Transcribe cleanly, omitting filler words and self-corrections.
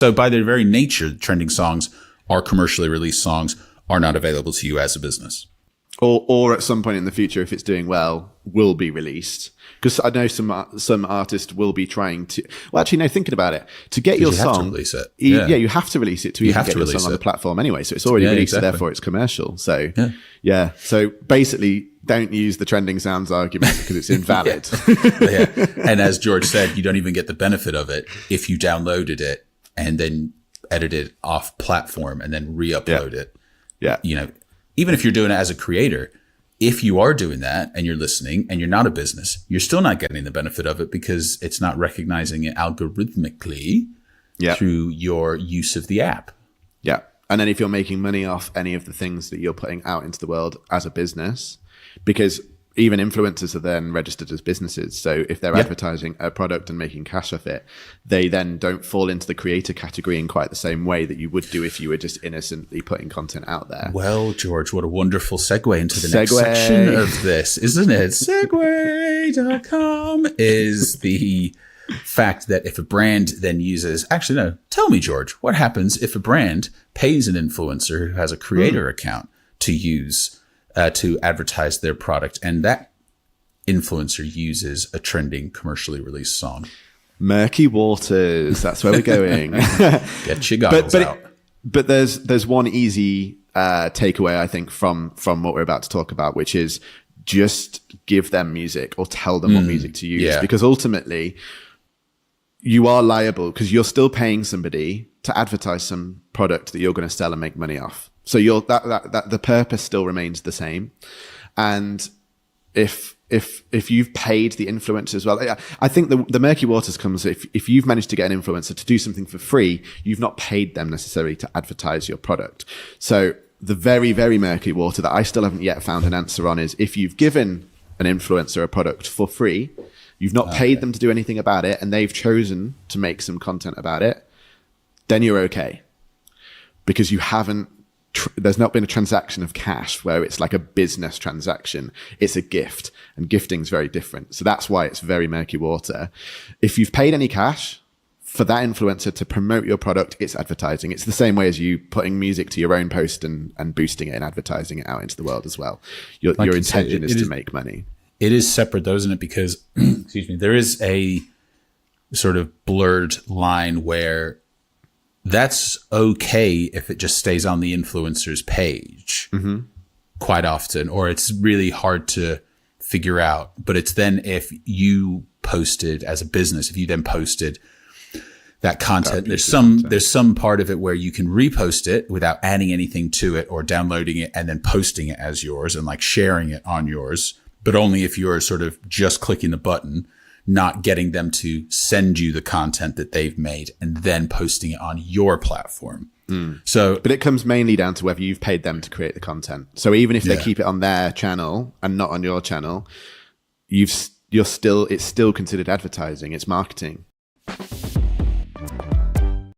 So by their very nature, trending songs are commercially released songs, are not available to you as a business. Or at some point in the future, if it's doing well, will be released. Because I know some artists will be trying to. Well, actually, no. Thinking about it, to get your you song, have to release it. You have to release it to even get your song on the platform anyway. So it's already released, so therefore it's commercial. So yeah. So basically, don't use the trending sounds argument because it's invalid. And as George said, you don't even get the benefit of it if you downloaded it and then edited it off platform and then re-upload it. Yeah. You know, even if you're doing it as a creator, if you are doing that and you're listening and you're not a business, you're still not getting the benefit of it because it's not recognizing it algorithmically through your use of the app. Yeah. And then if you're making money off any of the things that you're putting out into the world as a business, because even influencers are then registered as businesses. So if they're advertising a product and making cash off it, they then don't fall into the creator category in quite the same way that you would do if you were just innocently putting content out there. Well, George, what a wonderful segue into the next section of this, isn't it? Segway.com is the fact that if a brand then uses, actually, no, tell me, George, what happens if a brand pays an influencer who has a creator account to use to advertise their product, and that influencer uses a trending commercially released song? Murky waters. That's where we're going. Get your goggles out. But there's one easy takeaway, I think, from what we're about to talk about, which is just give them music or tell them what music to use, because ultimately you are liable because you're still paying somebody to advertise some product that you're going to sell and make money off. So that the purpose still remains the same. And if you've paid the influencer as well, I think the murky waters comes if you've managed to get an influencer to do something for free, you've not paid them necessarily to advertise your product. So the very, very murky water that I still haven't yet found an answer on is if you've given an influencer a product for free, you've not paid them to do anything about it, and they've chosen to make some content about it, then you're okay. Because you haven't, there's not been a transaction of cash where it's like a business transaction. It's a gift, and gifting's very different. So that's why it's very murky water. If you've paid any cash for that influencer to promote your product, it's advertising. It's the same way as you putting music to your own post and boosting it and advertising it out into the world as well. Your intention is to make money. It is separate though, isn't it? Because, excuse me, there is a sort of blurred line where that's okay if it just stays on the influencer's page quite often, or it's really hard to figure out. But it's then if you posted as a business, if you then posted that content, there's some part of it where you can repost it without adding anything to it or downloading it and then posting it as yours and like sharing it on yours, but only if you're sort of just clicking the button, not getting them to send you the content that they've made and then posting it on your platform. So, but it comes mainly down to whether you've paid them to create the content. So even if they keep it on their channel and not on your channel, it's still considered advertising. It's marketing.